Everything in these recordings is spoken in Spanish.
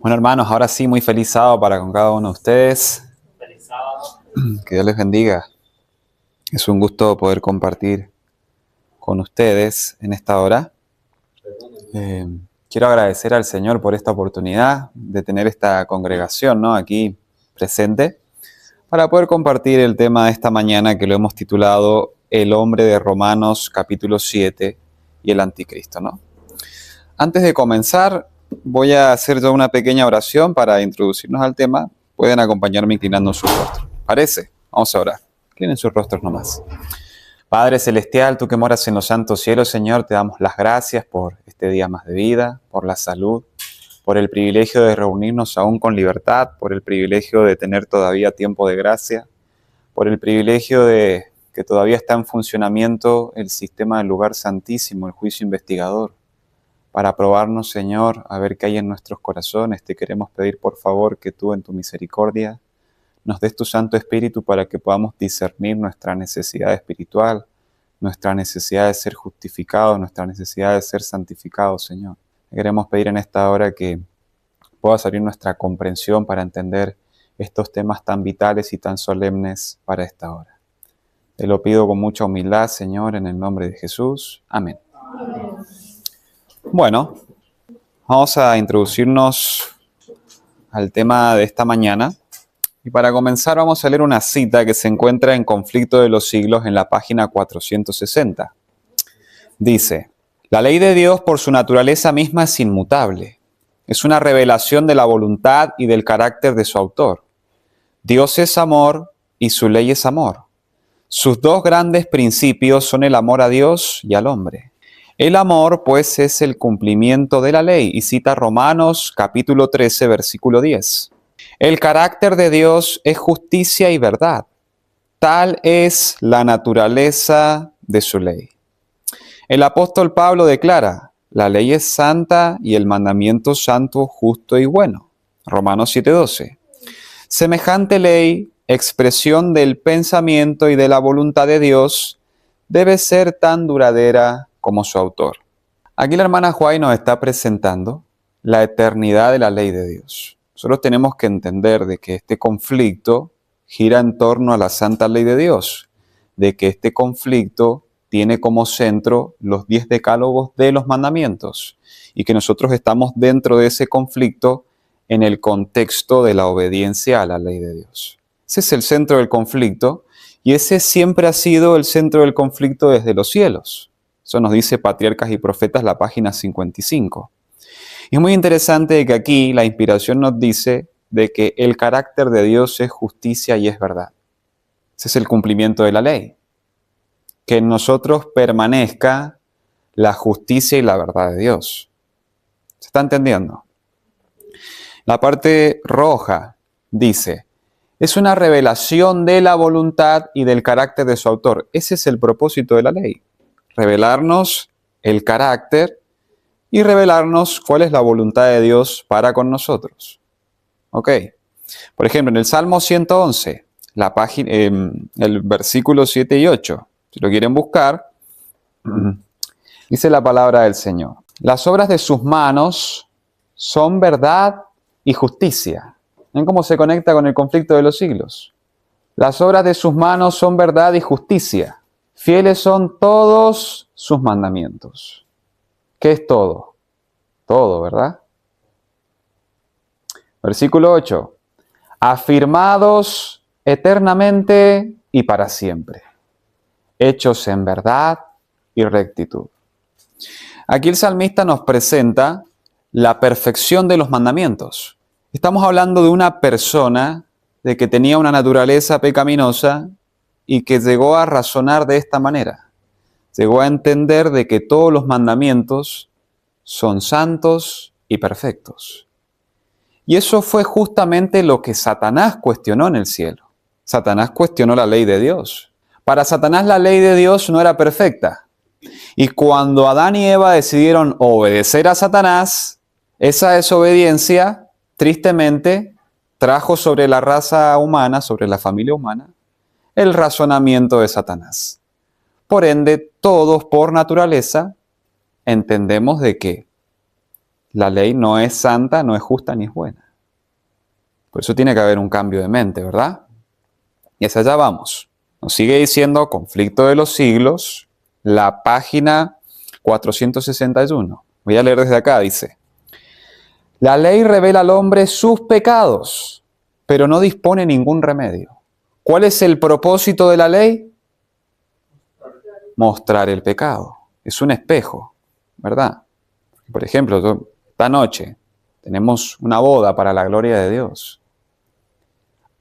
Bueno, hermanos, ahora sí, muy feliz sábado para con cada uno de ustedes. Feliz sábado. Que Dios les bendiga. Es un gusto poder compartir con ustedes en esta hora. Eh, Quiero agradecer al Señor por esta oportunidad de tener esta congregación, ¿no?, aquí presente para poder compartir el tema de esta mañana que lo hemos titulado El hombre de Romanos capítulo 7 y el anticristo, ¿no? Antes de comenzar, voy a hacer yo una pequeña oración para introducirnos al tema. Pueden acompañarme inclinando su rostro. ¿Parece? Vamos a orar. Inclinen sus rostros nomás. Padre Celestial, tú que moras en los santos cielos, Señor, te damos las gracias por este día más de vida, por la salud, por el privilegio de reunirnos aún con libertad, por el privilegio de tener todavía tiempo de gracia, por el privilegio de que todavía está en funcionamiento el sistema del lugar santísimo, el juicio investigador. Para probarnos, Señor, a ver qué hay en nuestros corazones, te queremos pedir por favor que tú en tu misericordia nos des tu Santo Espíritu para que podamos discernir nuestra necesidad espiritual, nuestra necesidad de ser justificados, nuestra necesidad de ser santificados, Señor. Te queremos pedir en esta hora que pueda salir nuestra comprensión para entender estos temas tan vitales y tan solemnes para esta hora. Te lo pido con mucha humildad, Señor, en el nombre de Jesús. Amén. Bueno, vamos a introducirnos al tema de esta mañana. Y para comenzar vamos a leer una cita que se encuentra en Conflicto de los Siglos en la página 460. Dice: la ley de Dios por su naturaleza misma es inmutable. Es una revelación de la voluntad y del carácter de su autor. Dios es amor y su ley es amor. Sus dos grandes principios son el amor a Dios y al hombre. El amor, pues, es el cumplimiento de la ley, y cita Romanos capítulo 13, versículo 10. El carácter de Dios es justicia y verdad. Tal es la naturaleza de su ley. El apóstol Pablo declara: la ley es santa y el mandamiento santo, justo y bueno. Romanos 7:12. Semejante ley, expresión del pensamiento y de la voluntad de Dios, debe ser tan duradera como su autor. Aquí la hermana Huay nos está presentando la eternidad de la ley de Dios. Nosotros tenemos que entender de que este conflicto gira en torno a la santa ley de Dios, de que este conflicto tiene como centro los 10 decálogos de los mandamientos y que nosotros estamos dentro de ese conflicto en el contexto de la obediencia a la ley de Dios. Ese es el centro del conflicto y ese siempre ha sido el centro del conflicto desde los cielos. Eso nos dice Patriarcas y Profetas, la página 55. Y es muy interesante que aquí la inspiración nos dice de que el carácter de Dios es justicia y es verdad. Ese es el cumplimiento de la ley. Que en nosotros permanezca la justicia y la verdad de Dios. ¿Se está entendiendo? La parte roja dice: es una revelación de la voluntad y del carácter de su autor. Ese es el propósito de la ley. Revelarnos el carácter y revelarnos cuál es la voluntad de Dios para con nosotros. Ok. Por ejemplo, en el Salmo 111, el versículo 7 y 8, si lo quieren buscar, dice la palabra del Señor: las obras de sus manos son verdad y justicia. ¿Ven cómo se conecta con el conflicto de los siglos? Las obras de sus manos son verdad y justicia. Fieles son todos sus mandamientos. ¿Qué es todo? Todo, ¿verdad? Versículo 8. Afirmados eternamente y para siempre. Hechos en verdad y rectitud. Aquí el salmista nos presenta la perfección de los mandamientos. Estamos hablando de una persona de que tenía una naturaleza pecaminosa y que llegó a razonar de esta manera. Llegó a entender de que todos los mandamientos son santos y perfectos. Y eso fue justamente lo que Satanás cuestionó en el cielo. Satanás cuestionó la ley de Dios. Para Satanás la ley de Dios no era perfecta. Y cuando Adán y Eva decidieron obedecer a Satanás, esa desobediencia, tristemente, trajo sobre la raza humana, sobre la familia humana, el razonamiento de Satanás. Por ende, todos por naturaleza entendemos de que La ley no es santa, no es justa ni es buena. Por eso tiene que haber un cambio de mente, ¿verdad? Y hacia allá vamos. Nos sigue diciendo Conflicto de los Siglos, la página 461. Voy a leer desde acá, dice. La ley revela al hombre sus pecados, pero no dispone ningún remedio. ¿Cuál es el propósito de la ley? Mostrar el pecado. Es un espejo, ¿verdad? Por ejemplo, esta noche tenemos una boda para la gloria de Dios.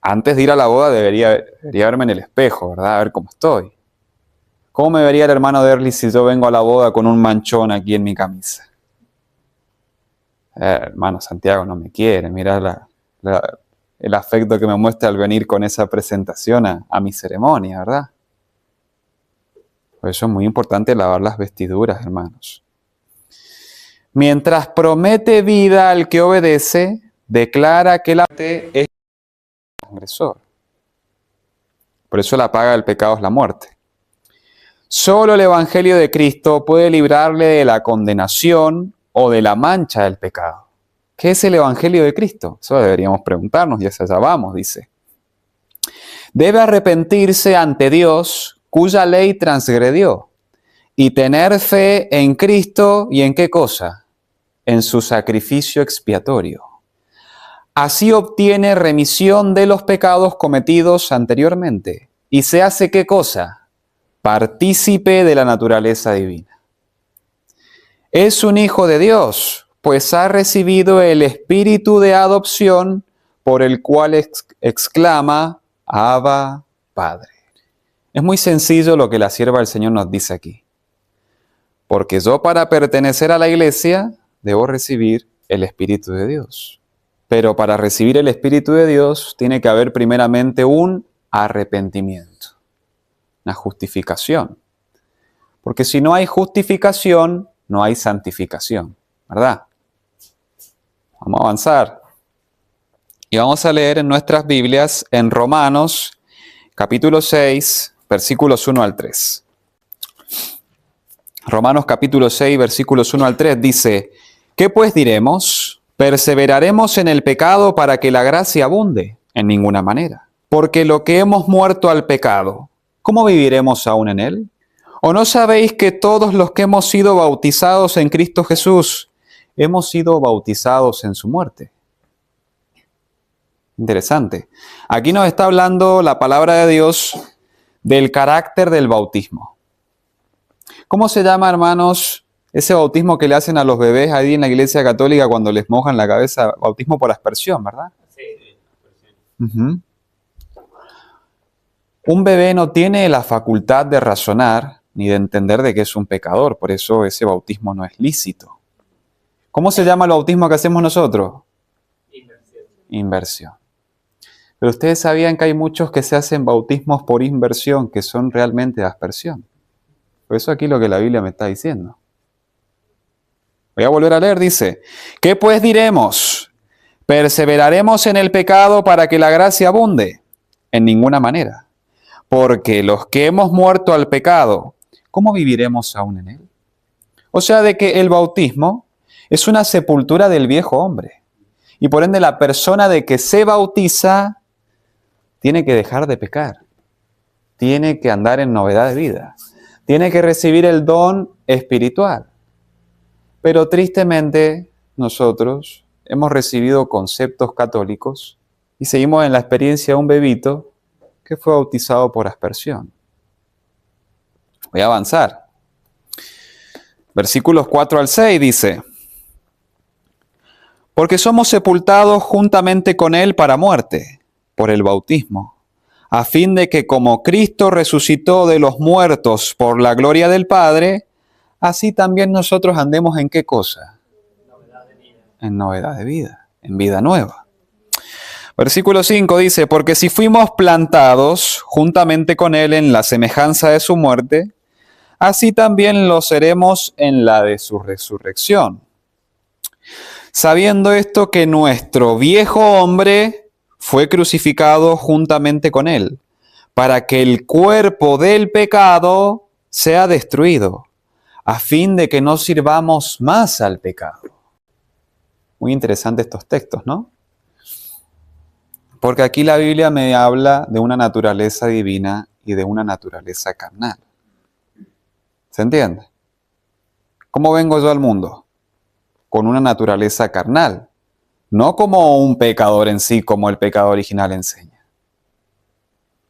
Antes de ir a la boda debería verme en el espejo, ¿verdad? A ver cómo estoy. ¿Cómo me vería el hermano Derlis si yo vengo a la boda con un manchón aquí en mi camisa? Hermano Santiago no me quiere, mira el afecto que me muestra al venir con esa presentación a mi ceremonia, ¿verdad? Por eso es muy importante lavar las vestiduras, hermanos. Mientras promete vida al que obedece, declara que la muerte es transgresor. Por eso la paga del pecado es la muerte. Solo el Evangelio de Cristo puede librarle de la condenación o de la mancha del pecado. ¿Qué es el Evangelio de Cristo? Eso deberíamos preguntarnos, y hacia allá vamos, dice. Debe arrepentirse ante Dios, cuya ley transgredió, y tener fe en Cristo, ¿y en qué cosa? En su sacrificio expiatorio. Así obtiene remisión de los pecados cometidos anteriormente, y se hace ¿qué cosa? Partícipe de la naturaleza divina. Es un hijo de Dios, pues ha recibido el espíritu de adopción por el cual exclama, Abba, Padre. Es muy sencillo lo que la sierva del Señor nos dice aquí. Porque yo para pertenecer a la iglesia debo recibir el Espíritu de Dios. Pero para recibir el Espíritu de Dios tiene que haber primeramente un arrepentimiento, una justificación. Porque si no hay justificación, no hay santificación, ¿verdad? Vamos a avanzar. Y vamos a leer en nuestras Biblias en Romanos, capítulo 6, versículos 1 al 3. Romanos capítulo 6, versículos 1 al 3 dice, ¿qué pues diremos? ¿Perseveraremos en el pecado para que la gracia abunde? En ninguna manera. Porque lo que hemos muerto al pecado, ¿cómo viviremos aún en él? ¿O no sabéis que todos los que hemos sido bautizados en Cristo Jesús, hemos sido bautizados en su muerte? Interesante. Aquí nos está hablando la palabra de Dios del carácter del bautismo. ¿Cómo se llama, hermanos, ese bautismo que le hacen a los bebés ahí en la iglesia católica cuando les mojan la cabeza? Bautismo por aspersión, ¿verdad? Sí, aspersión. Un bebé no tiene la facultad de razonar ni de entender de que es un pecador, por eso ese bautismo no es lícito. ¿Cómo se llama el bautismo que hacemos nosotros? Inversión. Pero ustedes sabían que hay muchos que se hacen bautismos por inversión que son realmente de aspersión. Por eso aquí lo que la Biblia me está diciendo. Voy a volver a leer, dice, ¿qué pues diremos? ¿Perseveraremos en el pecado para que la gracia abunde? En ninguna manera. Porque los que hemos muerto al pecado, ¿cómo viviremos aún en él? O sea, de que el bautismo es una sepultura del viejo hombre. Y por ende la persona de que se bautiza tiene que dejar de pecar. Tiene que andar en novedad de vida. Tiene que recibir el don espiritual. Pero tristemente nosotros hemos recibido conceptos católicos y seguimos en la experiencia de un bebito que fue bautizado por aspersión. Voy a avanzar. Versículos 4 al 6 dice, porque somos sepultados juntamente con él para muerte, por el bautismo, a fin de que como Cristo resucitó de los muertos por la gloria del Padre, así también nosotros andemos ¿en qué cosa? En novedad de vida, en vida nueva. Versículo 5 dice, porque si fuimos plantados juntamente con él en la semejanza de su muerte, así también lo seremos en la de su resurrección. Sabiendo esto que nuestro viejo hombre fue crucificado juntamente con él, para que el cuerpo del pecado sea destruido, a fin de que no sirvamos más al pecado. Muy interesantes estos textos, ¿no? Porque aquí la Biblia me habla de una naturaleza divina y de una naturaleza carnal. ¿Se entiende? ¿Cómo vengo yo al mundo? Con una naturaleza carnal, no como un pecador en sí, como el pecado original enseña.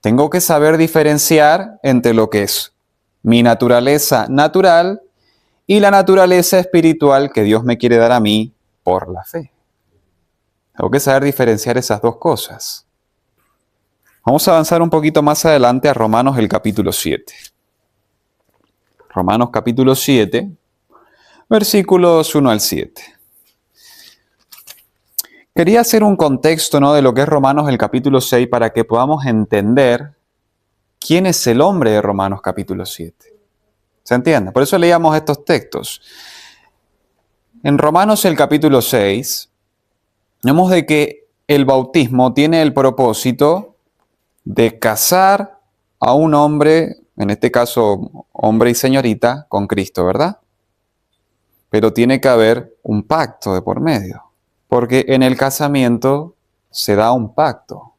Tengo que saber diferenciar entre lo que es mi naturaleza natural y la naturaleza espiritual que Dios me quiere dar a mí por la fe. Tengo que saber diferenciar esas dos cosas. Vamos a avanzar un poquito más adelante a Romanos el capítulo 7. Romanos capítulo 7, versículos 1 al 7. Quería hacer un contexto, ¿no?, de lo que es Romanos el capítulo 6 para que podamos entender quién es el hombre de Romanos capítulo 7. ¿Se entiende? Por eso leíamos estos textos. En Romanos el capítulo 6, vemos de que el bautismo tiene el propósito de casar a un hombre, en este caso hombre y señorita, con Cristo, ¿verdad? Pero tiene que haber un pacto de por medio, porque en el casamiento se da un pacto,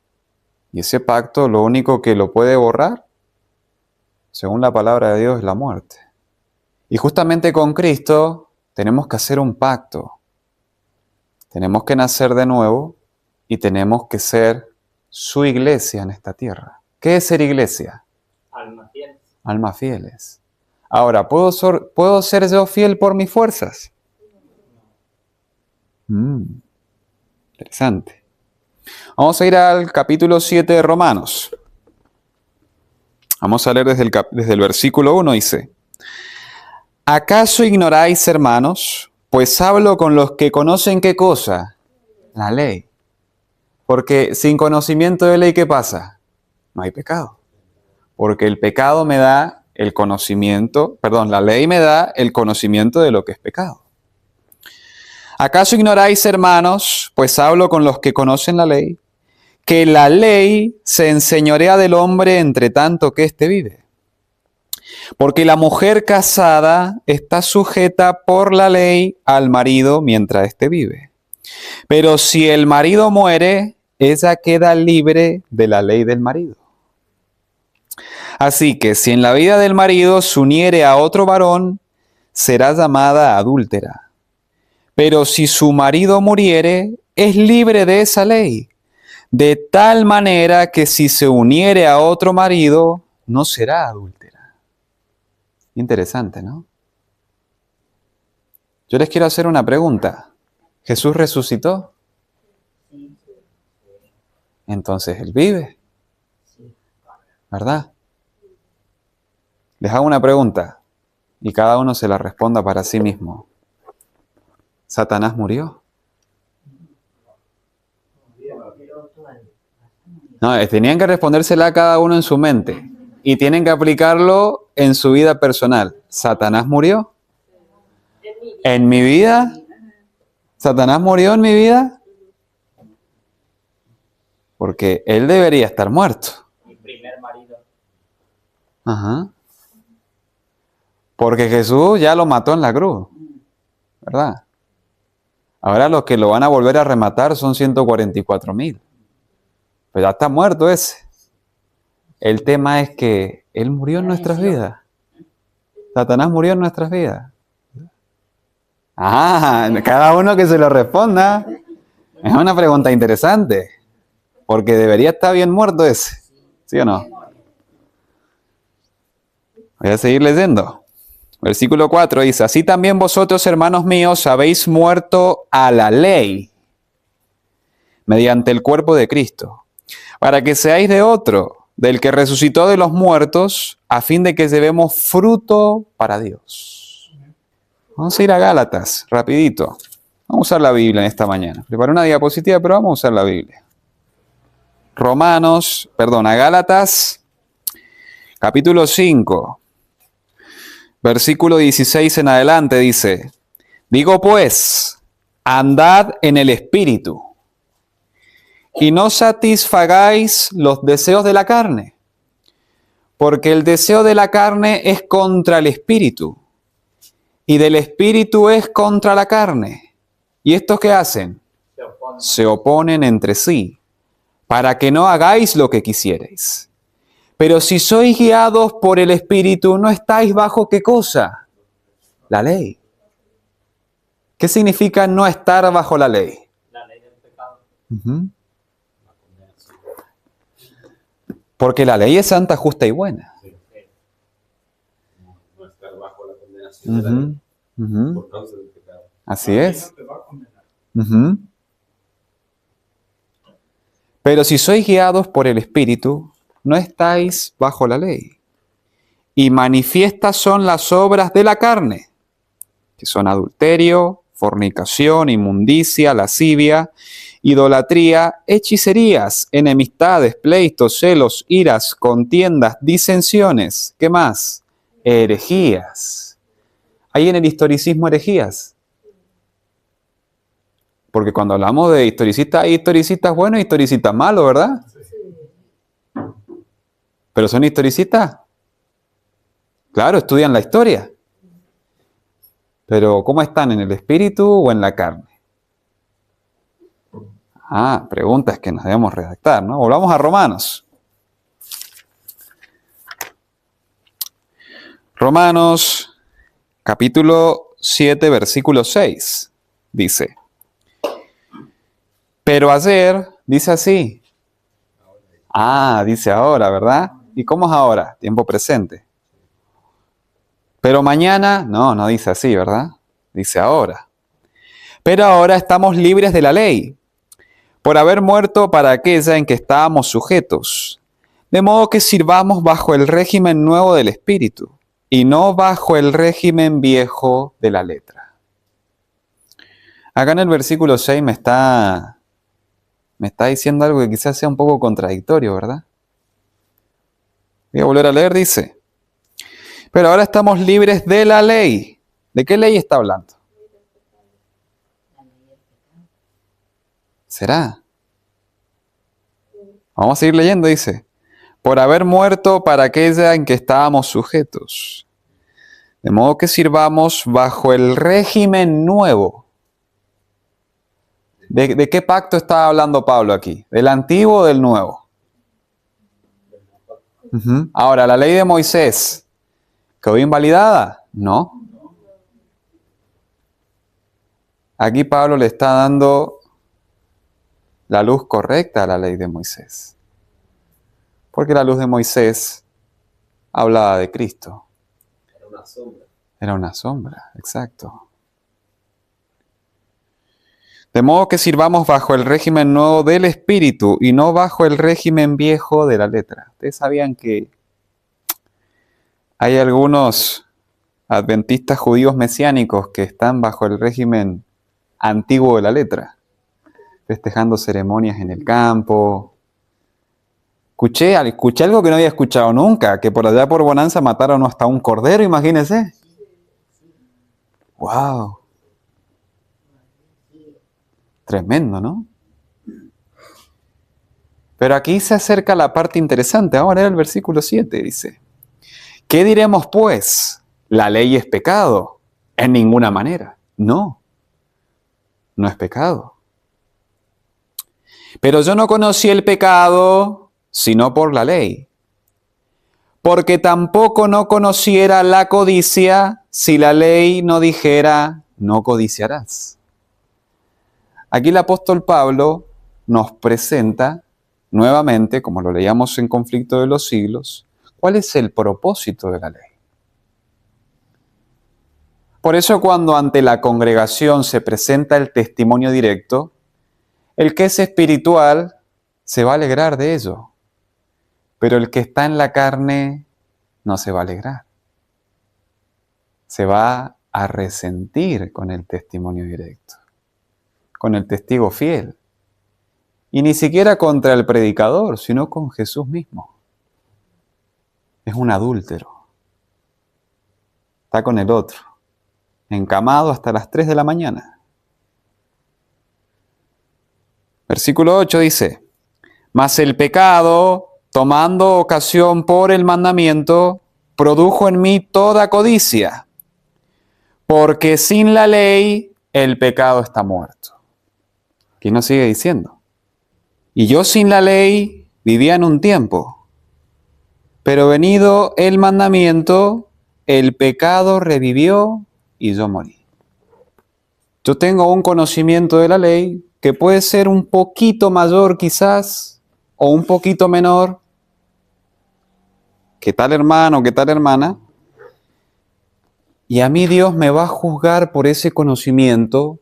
y ese pacto lo único que lo puede borrar, según la palabra de Dios, es la muerte. Y justamente con Cristo tenemos que hacer un pacto, tenemos que nacer de nuevo y tenemos que ser su iglesia en esta tierra. ¿Qué es ser iglesia? Almas fieles. Almas fieles. Ahora, ¿puedo ser yo fiel por mis fuerzas? Interesante. Vamos a ir al capítulo 7 de Romanos. Vamos a leer desde el versículo 1, dice: ¿Acaso ignoráis, hermanos? Pues hablo con los que conocen ¿qué cosa? La ley. Porque sin conocimiento de ley, ¿qué pasa? No hay pecado. Porque el pecado me da el conocimiento, la ley me da el conocimiento de lo que es pecado. ¿Acaso ignoráis, hermanos? Pues hablo con los que conocen la ley, que la ley se enseñorea del hombre entre tanto que éste vive. Porque la mujer casada está sujeta por la ley al marido mientras éste vive. Pero si el marido muere, ella queda libre de la ley del marido. Así que si en la vida del marido se uniere a otro varón, será llamada adúltera. Pero si su marido muriere, es libre de esa ley, de tal manera que si se uniere a otro marido, no será adúltera. Interesante, ¿no? Yo les quiero hacer una pregunta. ¿Jesús resucitó? Entonces Él vive, ¿verdad? Les hago una pregunta y cada uno se la responda para sí mismo. ¿Satanás murió? No, tenían que respondérsela a cada uno en su mente y tienen que aplicarlo en su vida personal. ¿Satanás murió? ¿En mi vida? ¿Satanás murió en mi vida? Porque él debería estar muerto. Mi primer marido. Ajá. Porque Jesús ya lo mató en la cruz, ¿verdad? Ahora los que lo van a volver a rematar son 144,000. Pero ya está muerto ese. El tema es que Él murió en nuestras vidas. Satanás murió en nuestras vidas. Cada uno que se lo responda. Es una pregunta interesante. Porque debería estar bien muerto ese. ¿Sí o no? Voy a seguir leyendo. Versículo 4 dice: así también vosotros, hermanos míos, habéis muerto a la ley mediante el cuerpo de Cristo, para que seáis de otro, del que resucitó de los muertos, a fin de que llevemos fruto para Dios. Vamos a ir a Gálatas, rapidito. Vamos a usar la Biblia en esta mañana. Preparé una diapositiva, pero vamos a usar la Biblia. Gálatas, capítulo 5. Versículo 16 en adelante dice: digo pues, andad en el Espíritu, y no satisfagáis los deseos de la carne, porque el deseo de la carne es contra el Espíritu, y del Espíritu es contra la carne, ¿Y estos qué hacen? Se oponen. Se oponen entre sí, para que no hagáis lo que quisierais. Pero si sois guiados por el Espíritu, no estáis bajo ¿qué cosa? La ley. ¿Qué significa no estar bajo la ley? La ley del pecado. Ujú. Porque la ley es santa, justa y buena. No estar bajo la condenación de la ley Ujú, ujú. por causa del pecado. Así es. Ujú. Pero si sois guiados por el Espíritu, no estáis bajo la ley. Y manifiestas son las obras de la carne, que son adulterio, fornicación, inmundicia, lascivia, idolatría, hechicerías, enemistades, pleitos, celos, iras, contiendas, disensiones. ¿Qué más? Herejías. ¿Hay en el historicismo herejías? Porque cuando hablamos de historicistas, hay historicistas buenos y historicistas malos, ¿verdad? ¿Pero son historicistas? Claro, estudian la historia. Pero ¿cómo están? ¿En el espíritu o en la carne? Preguntas que nos debemos redactar, ¿no? Volvamos a Romanos. Romanos, capítulo 7, versículo 6, dice. Pero ayer, dice así. Dice ahora, ¿verdad? ¿Y cómo es ahora? Tiempo presente. Pero mañana, no dice así, ¿verdad? Dice ahora. Pero ahora estamos libres de la ley, por haber muerto para aquella en que estábamos sujetos, de modo que sirvamos bajo el régimen nuevo del Espíritu, y no bajo el régimen viejo de la letra. Acá en el versículo 6 me está diciendo algo que quizás sea un poco contradictorio, ¿verdad? Voy a volver a leer, dice. Pero ahora estamos libres de la ley. ¿De qué ley está hablando? ¿Será? Vamos a seguir leyendo, dice. Por haber muerto para aquella en que estábamos sujetos. De modo que sirvamos bajo el régimen nuevo. ¿De qué pacto está hablando Pablo aquí? ¿Del antiguo o del nuevo? Ahora, la ley de Moisés, ¿quedó invalidada? No. Aquí Pablo le está dando la luz correcta a la ley de Moisés. Porque la luz de Moisés hablaba de Cristo. Era una sombra. Era una sombra, exacto. De modo que sirvamos bajo el régimen nuevo del Espíritu y no bajo el régimen viejo de la letra. Ustedes sabían que hay algunos adventistas judíos mesiánicos que están bajo el régimen antiguo de la letra, festejando ceremonias en el campo. Escuché algo que no había escuchado nunca, que por allá por Bonanza mataron hasta un cordero, imagínense. ¡Wow! Tremendo, ¿no? Pero aquí se acerca la parte interesante. Ahora era el versículo 7, dice. ¿Qué diremos pues? ¿La ley es pecado? En ninguna manera. No es pecado. Pero yo no conocí el pecado sino por la ley. Porque tampoco no conociera la codicia si la ley no dijera, no codiciarás. Aquí el apóstol Pablo nos presenta nuevamente, como lo leíamos en Conflicto de los Siglos, cuál es el propósito de la ley. Por eso cuando ante la congregación se presenta el testimonio directo, el que es espiritual se va a alegrar de ello, pero el que está en la carne no se va a alegrar. Se va a resentir con el testimonio directo, con el testigo fiel. Y ni siquiera contra el predicador, sino con Jesús mismo. Es un adúltero. Está con el otro, encamado hasta las 3 de la mañana. Versículo 8 dice, mas el pecado, tomando ocasión por el mandamiento, produjo en mí toda codicia, porque sin la ley el pecado está muerto. ¿Quién nos sigue diciendo? Y yo sin la ley vivía en un tiempo, pero venido el mandamiento, el pecado revivió y yo morí. Yo tengo un conocimiento de la ley que puede ser un poquito mayor quizás, o un poquito menor. ¿Qué tal hermano, qué tal hermana? Y a mí Dios me va a juzgar por ese conocimiento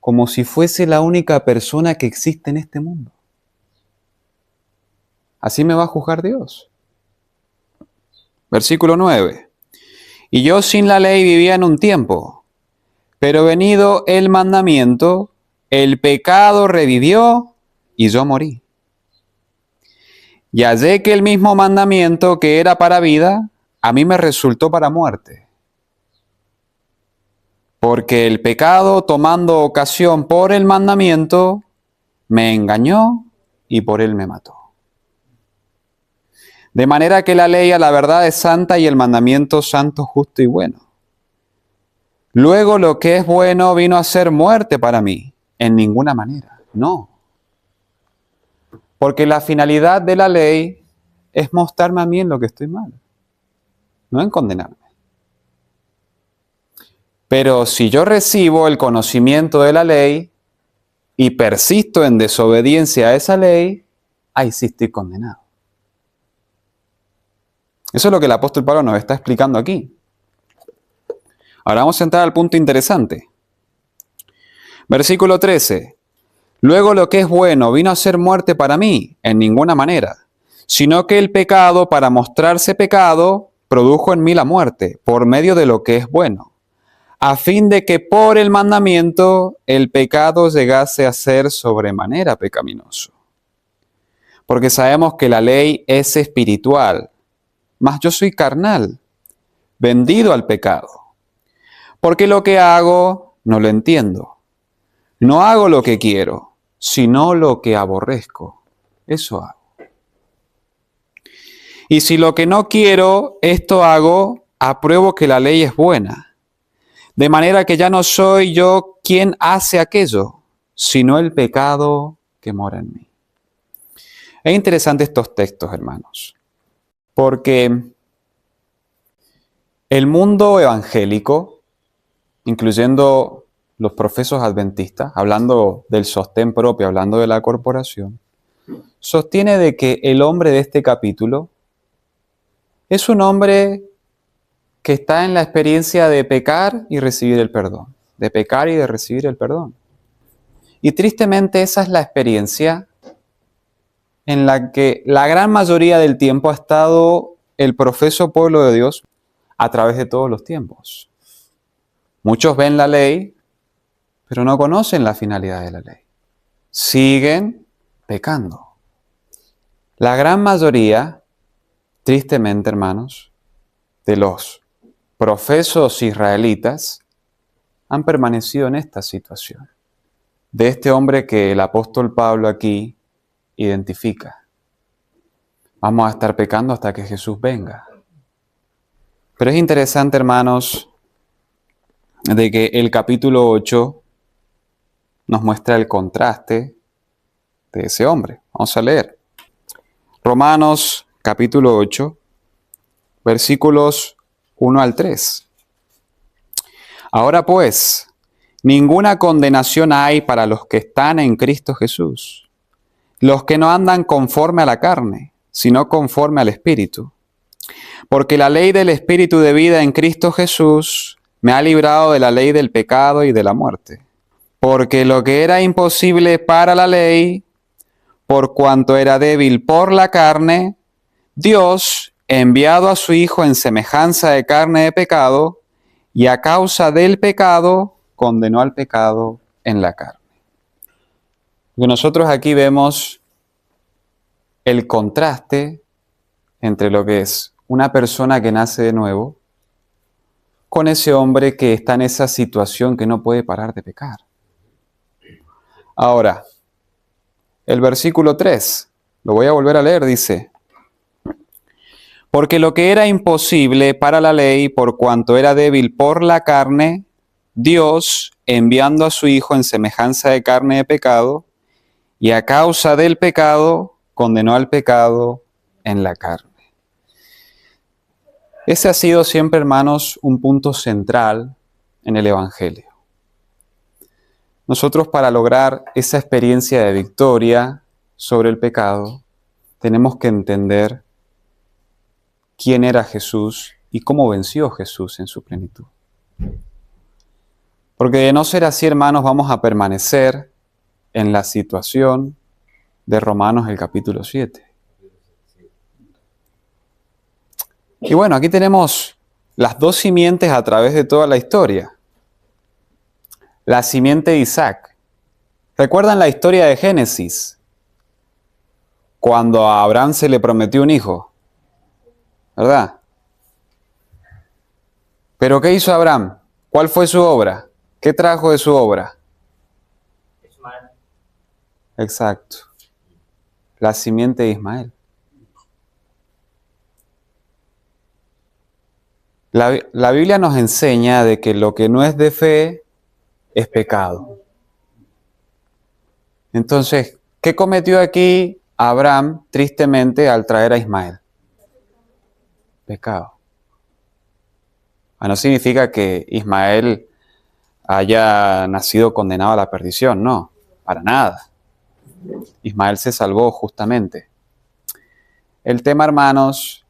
como si fuese la única persona que existe en este mundo. Así me va a juzgar Dios. Versículo 9. Y yo sin la ley vivía en un tiempo, pero venido el mandamiento, el pecado revivió y yo morí. Y hallé que el mismo mandamiento que era para vida, a mí me resultó para muerte. Porque el pecado, tomando ocasión por el mandamiento, me engañó y por él me mató. De manera que la ley a la verdad es santa y el mandamiento santo, justo y bueno. Luego lo que es bueno vino a ser muerte para mí. En ninguna manera, no. Porque la finalidad de la ley es mostrarme a mí en lo que estoy mal, no en condenarme. Pero si yo recibo el conocimiento de la ley y persisto en desobediencia a esa ley, ahí sí estoy condenado. Eso es lo que el apóstol Pablo nos está explicando aquí. Ahora vamos a entrar al punto interesante. Versículo 13. Luego lo que es bueno vino a ser muerte para mí, en ninguna manera, sino que el pecado, para mostrarse pecado, produjo en mí la muerte, por medio de lo que es bueno, a fin de que por el mandamiento el pecado llegase a ser sobremanera pecaminoso. Porque sabemos que la ley es espiritual, mas yo soy carnal, vendido al pecado. Porque lo que hago no lo entiendo. No hago lo que quiero, sino lo que aborrezco. Eso hago. Y si lo que no quiero, esto hago, apruebo que la ley es buena. De manera que ya no soy yo quien hace aquello, sino el pecado que mora en mí. Es interesante estos textos, hermanos, porque el mundo evangélico, incluyendo los profesos adventistas, hablando del sostén propio, hablando de la corporación, sostiene de que el hombre de este capítulo es un hombre que está en la experiencia de pecar y recibir el perdón, de pecar y de recibir el perdón. Y tristemente esa es la experiencia en la que la gran mayoría del tiempo ha estado el profeso pueblo de Dios a través de todos los tiempos. Muchos ven la ley, pero no conocen la finalidad de la ley. Siguen pecando. La gran mayoría, tristemente, hermanos, de los profesos israelitas han permanecido en esta situación. De este hombre que el apóstol Pablo aquí identifica. Vamos a estar pecando hasta que Jesús venga. Pero es interesante, hermanos, de que el capítulo 8 nos muestra el contraste de ese hombre. Vamos a leer. Romanos capítulo 8, versículos 1 al 3. Ahora pues, ninguna condenación hay para los que están en Cristo Jesús, los que no andan conforme a la carne, sino conforme al Espíritu. Porque la ley del Espíritu de vida en Cristo Jesús me ha librado de la ley del pecado y de la muerte. Porque lo que era imposible para la ley, por cuanto era débil por la carne, Dios, enviado a su Hijo en semejanza de carne de pecado, y a causa del pecado, condenó al pecado en la carne. Y nosotros aquí vemos el contraste entre lo que es una persona que nace de nuevo con ese hombre que está en esa situación que no puede parar de pecar. Ahora, el versículo 3, lo voy a volver a leer, dice: porque lo que era imposible para la ley, por cuanto era débil por la carne, Dios, enviando a su Hijo en semejanza de carne de pecado, y a causa del pecado condenó al pecado en la carne. Ese ha sido siempre, hermanos, un punto central en el Evangelio. Nosotros, para lograr esa experiencia de victoria sobre el pecado, tenemos que entender quién era Jesús y cómo venció Jesús en su plenitud. Porque de no ser así, hermanos, vamos a permanecer en la situación de Romanos el capítulo 7. Y bueno, aquí tenemos las dos simientes a través de toda la historia. La simiente de Isaac. ¿Recuerdan la historia de Génesis? Cuando a Abraham se le prometió un hijo, ¿verdad? ¿Pero qué hizo Abraham? ¿Cuál fue su obra? ¿Qué trajo de su obra? Ismael. Exacto. La simiente de Ismael. La Biblia nos enseña de que lo que no es de fe es pecado. Entonces, ¿qué cometió aquí Abraham tristemente al traer a Ismael? Pecado. No significa que Ismael haya nacido condenado a la perdición, no, para nada. Ismael se salvó justamente. El tema, hermanos,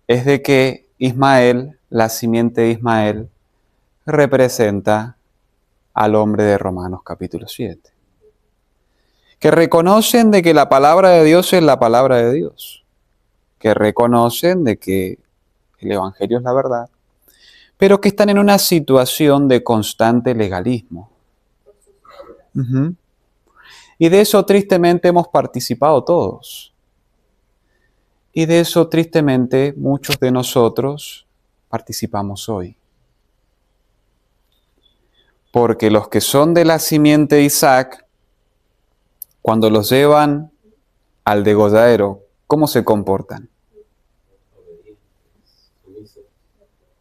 es de que Ismael, la simiente de Ismael, representa al hombre de Romanos capítulo 7. Que reconocen de que la palabra de Dios es la palabra de Dios. Que reconocen de que el Evangelio es la verdad, pero que están en una situación de constante legalismo. Y de eso tristemente hemos participado todos. Y de eso tristemente muchos de nosotros participamos hoy. Porque los que son de la simiente de Isaac, cuando los llevan al degolladero, ¿cómo se comportan?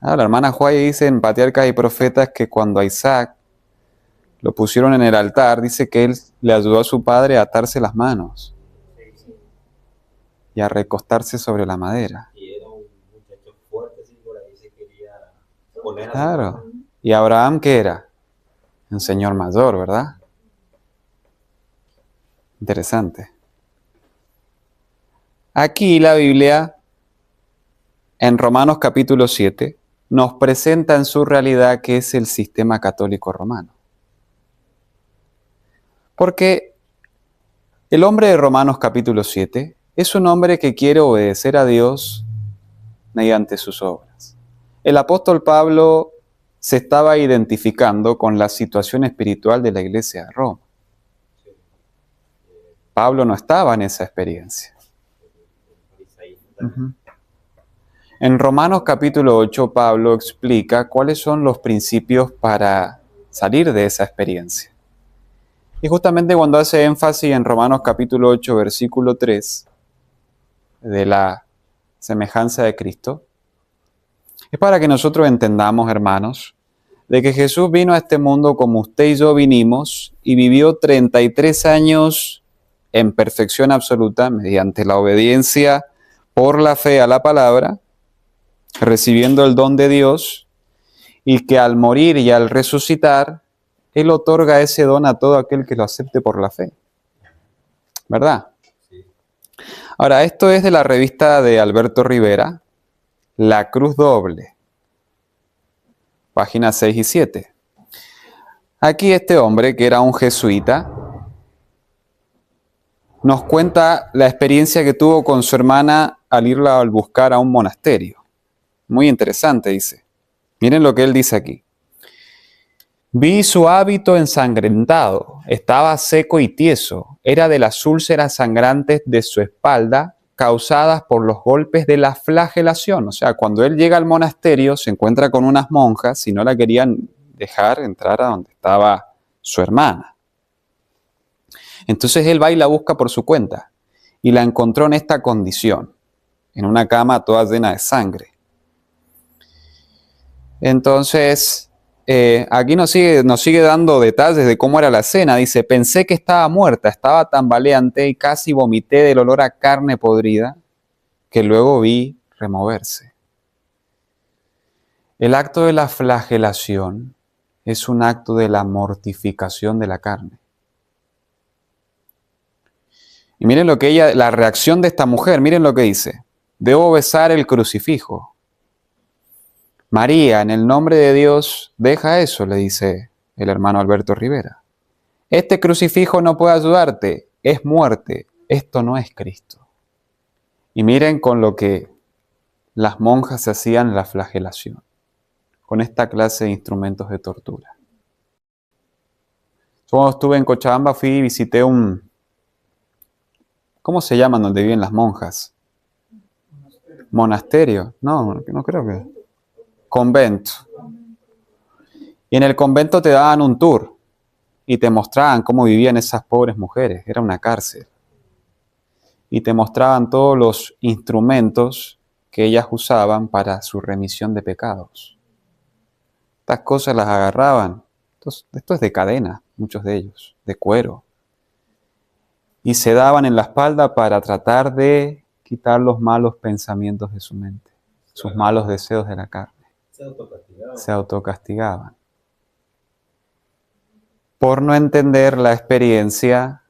La hermana Juárez dice en Patriarcas y Profetas que cuando a Isaac lo pusieron en el altar, dice que él le ayudó a su padre a atarse las manos y a recostarse sobre la madera. Y era un muchacho fuerte, así por ahí se quería poner a Claro. ¿Y Abraham qué era? Un señor mayor, ¿verdad? Interesante. Aquí la Biblia, en Romanos capítulo 7, nos presenta en su realidad qué es el sistema católico romano. Porque el hombre de Romanos capítulo 7 es un hombre que quiere obedecer a Dios mediante sus obras. El apóstol Pablo se estaba identificando con la situación espiritual de la iglesia de Roma. Pablo no estaba en esa experiencia. En Romanos capítulo 8, Pablo explica cuáles son los principios para salir de esa experiencia. Y justamente cuando hace énfasis en Romanos capítulo 8, versículo 3, de la semejanza de Cristo, es para que nosotros entendamos, hermanos, de que Jesús vino a este mundo como usted y yo vinimos y vivió 33 años en perfección absoluta mediante la obediencia por la fe a la palabra, recibiendo el don de Dios, y que al morir y al resucitar, Él otorga ese don a todo aquel que lo acepte por la fe. ¿Verdad? Ahora, esto es de la revista de Alberto Rivera, La Cruz Doble, páginas 6 y 7. Aquí este hombre, que era un jesuita, nos cuenta la experiencia que tuvo con su hermana al irla a buscar a un monasterio. Muy interesante, dice. Miren lo que él dice aquí. Vi su hábito ensangrentado, estaba seco y tieso, era de las úlceras sangrantes de su espalda causadas por los golpes de la flagelación. O sea, cuando él llega al monasterio se encuentra con unas monjas y no la querían dejar entrar a donde estaba su hermana. Entonces él va y la busca por su cuenta y la encontró en esta condición, en una cama toda llena de sangre. Entonces aquí nos sigue dando detalles de cómo era la cena. Dice, pensé que estaba muerta, estaba tambaleante y casi vomité del olor a carne podrida que luego vi removerse. El acto de la flagelación es un acto de la mortificación de la carne. Y miren la reacción de esta mujer, miren lo que dice. Debo besar el crucifijo. María, en el nombre de Dios, deja eso, le dice el hermano Alberto Rivera. Este crucifijo no puede ayudarte, es muerte, esto no es Cristo. Y miren con lo que las monjas hacían la flagelación, con esta clase de instrumentos de tortura. Cuando estuve en Cochabamba fui y visité ¿cómo se llaman donde viven las monjas? Monasterio. No creo que. Convento. Y en el convento te daban un tour y te mostraban cómo vivían esas pobres mujeres. Era una cárcel. Y te mostraban todos los instrumentos que ellas usaban para su remisión de pecados. Estas cosas las agarraban. Esto es de cadena, muchos de ellos, de cuero. Y se daban en la espalda para tratar de quitar los malos pensamientos de su mente, sus malos deseos de la carne. Se autocastigaban. Por no entender la experiencia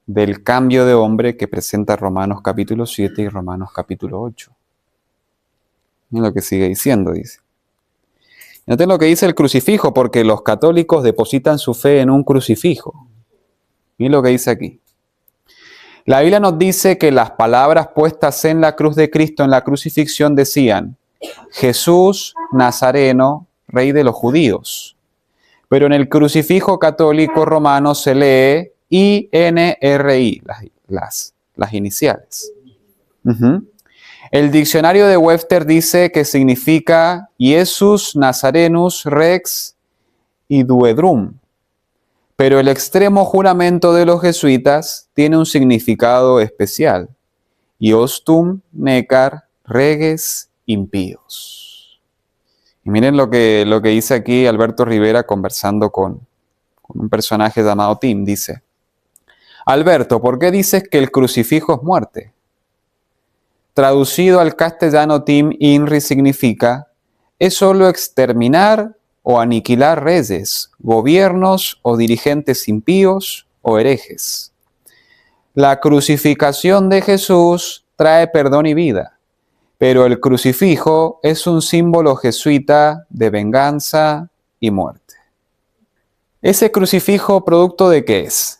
del cambio de hombre que presenta Romanos capítulo 7 y Romanos capítulo 8. Miren lo que sigue diciendo, dice. Noten lo que dice el crucifijo, porque los católicos depositan su fe en un crucifijo. Miren lo que dice aquí. La Biblia nos dice que las palabras puestas en la cruz de Cristo en la crucifixión decían, Jesús Nazareno, Rey de los judíos. Pero en el crucifijo católico romano se lee INRI, las iniciales. El diccionario de Webster dice que significa Iesus Nazarenus Rex Iduedrum. Pero el extremo juramento de los jesuitas tiene un significado especial. Iostum necar reges impíos. Y miren lo que dice aquí Alberto Rivera conversando con un personaje llamado Tim. Dice, Alberto, ¿por qué dices que el crucifijo es muerte? Traducido al castellano, Tim Inri significa, es solo exterminar o aniquilar reyes, gobiernos o dirigentes impíos o herejes. La crucificación de Jesús trae perdón y vida, pero el crucifijo es un símbolo jesuita de venganza y muerte. ¿Ese crucifijo producto de qué es?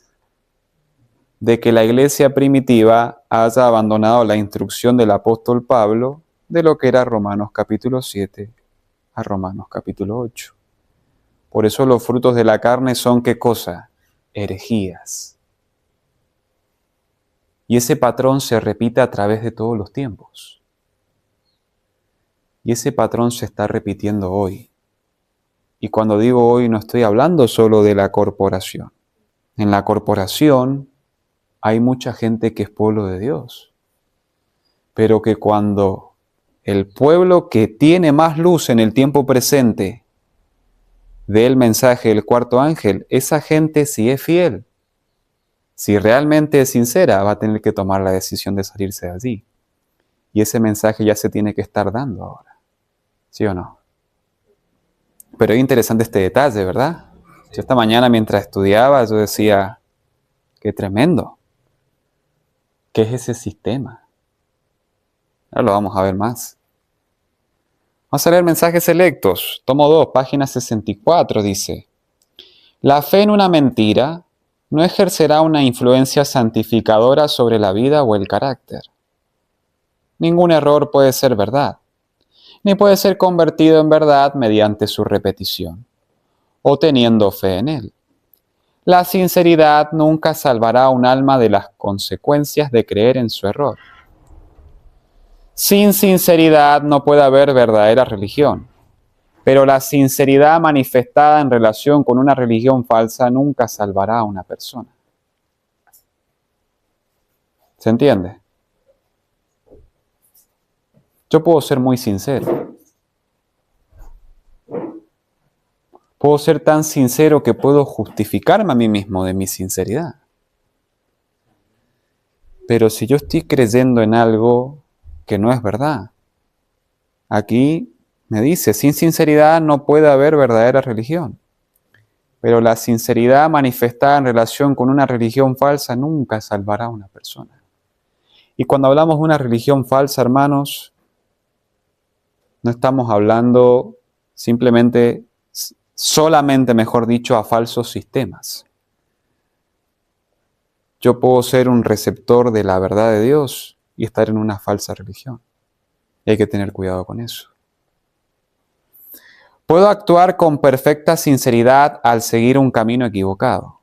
De que la iglesia primitiva haya abandonado la instrucción del apóstol Pablo de lo que era Romanos capítulo 7 a Romanos capítulo 8. Por eso los frutos de la carne son, ¿qué cosa? Herejías. Y ese patrón se repite a través de todos los tiempos. Y ese patrón se está repitiendo hoy. Y cuando digo hoy no estoy hablando solo de la corporación. En la corporación hay mucha gente que es pueblo de Dios. Pero que cuando el pueblo que tiene más luz en el tiempo presente del mensaje del cuarto ángel, esa gente si es fiel, si realmente es sincera, va a tener que tomar la decisión de salirse de allí. Y ese mensaje ya se tiene que estar dando ahora. ¿Sí o no? Pero es interesante este detalle, ¿verdad? Yo esta mañana mientras estudiaba, yo decía, qué tremendo. ¿Qué es ese sistema? Ahora lo vamos a ver más. Vamos a leer mensajes selectos. Tomo 2, página 64, dice. La fe en una mentira no ejercerá una influencia santificadora sobre la vida o el carácter. Ningún error puede ser verdad, ni puede ser convertido en verdad mediante su repetición, o teniendo fe en él. La sinceridad nunca salvará a un alma de las consecuencias de creer en su error. Sin sinceridad no puede haber verdadera religión, pero la sinceridad manifestada en relación con una religión falsa nunca salvará a una persona. ¿Se entiende? Yo puedo ser muy sincero. Puedo ser tan sincero que puedo justificarme a mí mismo de mi sinceridad. Pero si yo estoy creyendo en algo que no es verdad, aquí me dice, sin sinceridad no puede haber verdadera religión. Pero la sinceridad manifestada en relación con una religión falsa nunca salvará a una persona. Y cuando hablamos de una religión falsa, hermanos, no estamos hablando solamente, mejor dicho, a falsos sistemas. Yo puedo ser un receptor de la verdad de Dios y estar en una falsa religión. Y hay que tener cuidado con eso. Puedo actuar con perfecta sinceridad al seguir un camino equivocado,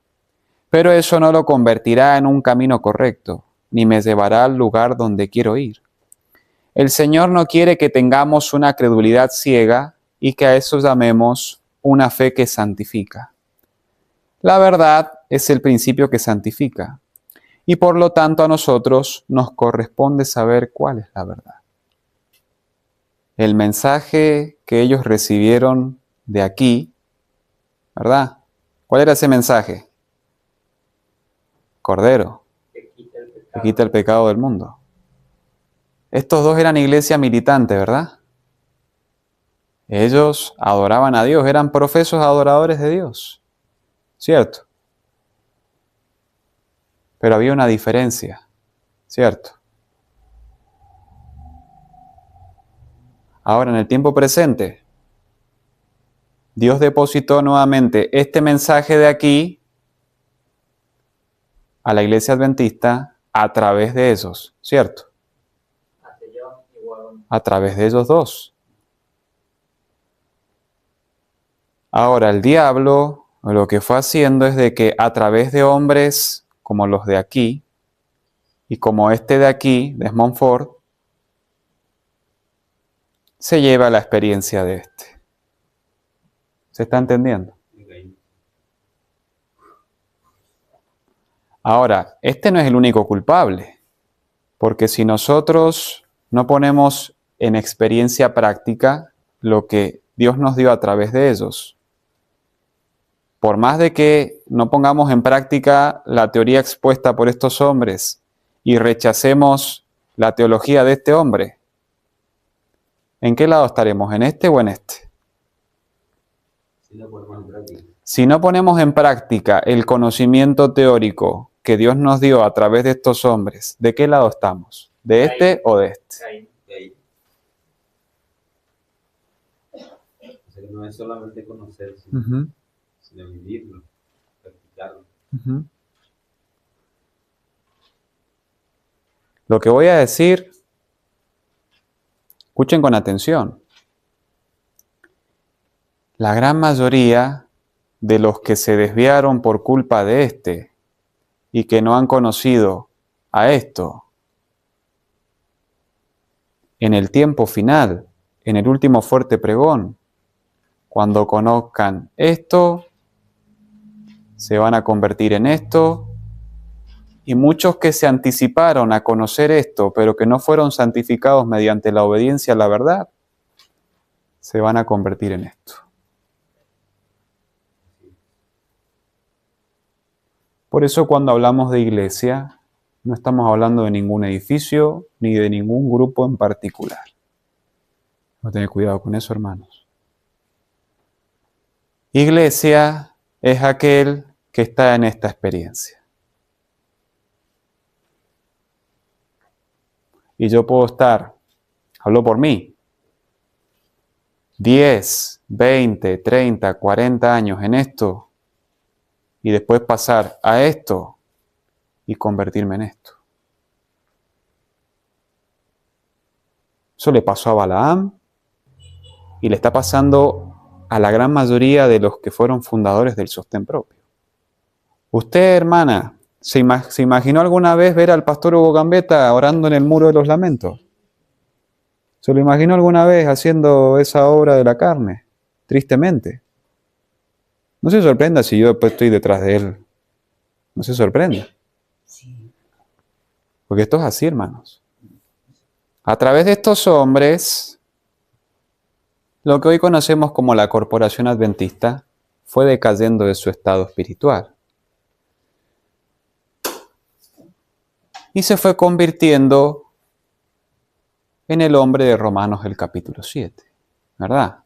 pero eso no lo convertirá en un camino correcto, ni me llevará al lugar donde quiero ir. El Señor no quiere que tengamos una credulidad ciega y que a eso llamemos una fe que santifica. La verdad es el principio que santifica, y por lo tanto a nosotros nos corresponde saber cuál es la verdad. El mensaje que ellos recibieron de aquí, ¿verdad? ¿Cuál era ese mensaje? Cordero, que que quita el pecado del mundo. Estos dos eran iglesia militante, ¿verdad? Ellos adoraban a Dios, eran profesos adoradores de Dios, ¿cierto? Pero había una diferencia, ¿cierto? Ahora, en el tiempo presente, Dios depositó nuevamente este mensaje de aquí a la iglesia adventista a través de ellos, ¿cierto? A través de ellos dos. Ahora, el diablo lo que fue haciendo es de que a través de hombres como los de aquí y como este de aquí, de Montfort, se lleva la experiencia de este. ¿Se está entendiendo? Ahora, este no es el único culpable, porque si nosotros no ponemos en experiencia práctica lo que Dios nos dio a través de ellos, por más de que no pongamos en práctica la teoría expuesta por estos hombres y rechacemos la teología de este hombre, ¿en qué lado estaremos? ¿En este o en este? Si no ponemos en práctica el conocimiento teórico que Dios nos dio a través de estos hombres, ¿de qué lado estamos? ¿De este o de este? O sea, que no es solamente conocer, sino vivirlo, practicarlo. Lo que voy a decir, escuchen con atención. La gran mayoría de los que se desviaron por culpa de este y que no han conocido a esto, en el tiempo final, en el último fuerte pregón, cuando conozcan esto, se van a convertir en esto, y muchos que se anticiparon a conocer esto, pero que no fueron santificados mediante la obediencia a la verdad, se van a convertir en esto. Por eso cuando hablamos de iglesia, no estamos hablando de ningún edificio ni de ningún grupo en particular. Vamos a tener cuidado con eso, hermanos. Iglesia es aquel que está en esta experiencia. Y yo puedo estar, hablo por mí, 10, 20, 30, 40 años en esto, y después pasar a esto y convertirme en esto. Eso le pasó a Balaam y le está pasando a la gran mayoría de los que fueron fundadores del sostén propio. Usted, hermana, ¿se imaginó alguna vez ver al pastor Hugo Gambetta orando en el Muro de los Lamentos? ¿Se lo imaginó alguna vez haciendo esa obra de la carne? Tristemente. No se sorprenda si yo después estoy detrás de él. No se sorprenda. Porque esto es así, hermanos. A través de estos hombres, lo que hoy conocemos como la Corporación Adventista, fue decayendo de su estado espiritual. Y se fue convirtiendo en el hombre de Romanos el capítulo 7, ¿verdad?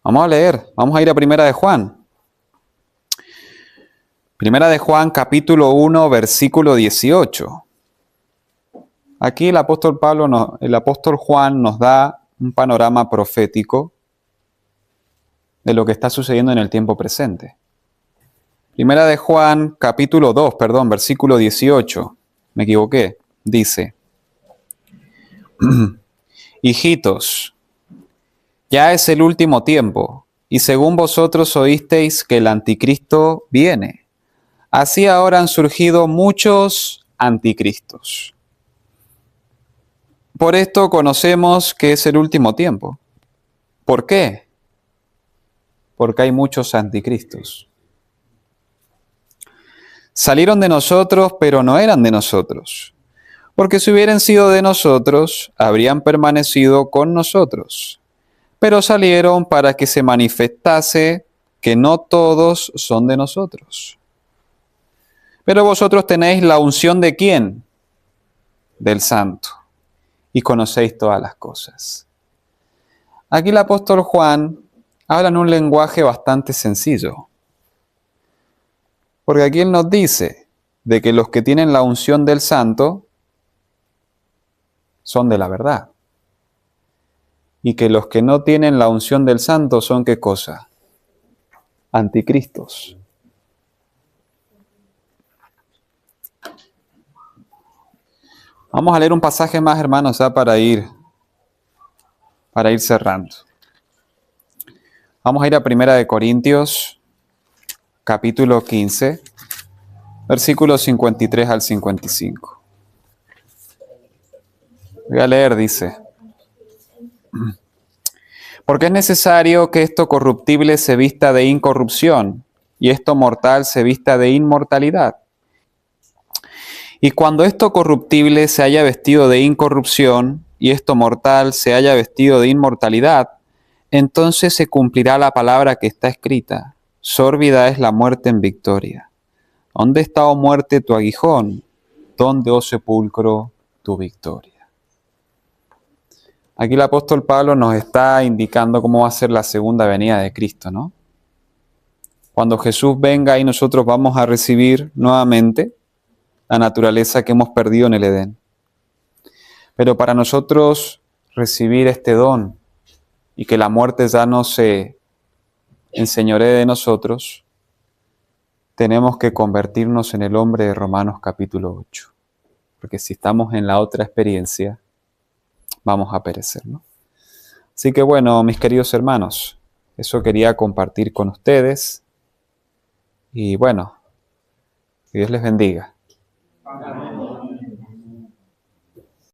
Vamos a leer, vamos a ir a Primera de Juan. Primera de Juan capítulo 1, versículo 18. Aquí el apóstol Juan nos da un panorama profético de lo que está sucediendo en el tiempo presente. Primera de Juan, capítulo 2, versículo 18. Me equivoqué. Dice: Hijitos, ya es el último tiempo, y según vosotros oísteis que el anticristo viene, así ahora han surgido muchos anticristos. Por esto conocemos que es el último tiempo. ¿Por qué? Porque hay muchos anticristos. Salieron de nosotros, pero no eran de nosotros. Porque si hubieran sido de nosotros, habrían permanecido con nosotros. Pero salieron para que se manifestase que no todos son de nosotros. Pero vosotros tenéis la unción ¿de quién? Del Santo. Y conocéis todas las cosas. Aquí el apóstol Juan habla en un lenguaje bastante sencillo. Porque aquí él nos dice de que los que tienen la unción del Santo son de la verdad. Y que los que no tienen la unción del Santo son ¿qué cosa? Anticristos. Vamos a leer un pasaje más, hermanos, ya para ir cerrando. Vamos a ir a Primera de Corintios, capítulo 15, versículos 53 al 55. Voy a leer, dice: Porque es necesario que esto corruptible se vista de incorrupción, y esto mortal se vista de inmortalidad. Y cuando esto corruptible se haya vestido de incorrupción, y esto mortal se haya vestido de inmortalidad, entonces se cumplirá la palabra que está escrita: sórbida es la muerte en victoria. ¿Dónde está, oh muerte, tu aguijón? ¿Dónde, oh sepulcro, tu victoria? Aquí el apóstol Pablo nos está indicando cómo va a ser la segunda venida de Cristo, ¿no? Cuando Jesús venga y nosotros vamos a recibir nuevamente la naturaleza que hemos perdido en el Edén. Pero para nosotros recibir este don y que la muerte ya no se enseñoree de nosotros, tenemos que convertirnos en el hombre de Romanos capítulo 8. Porque si estamos en la otra experiencia, vamos a perecer, ¿no? Así que bueno, mis queridos hermanos, eso quería compartir con ustedes. Y bueno, que Dios les bendiga. Amén.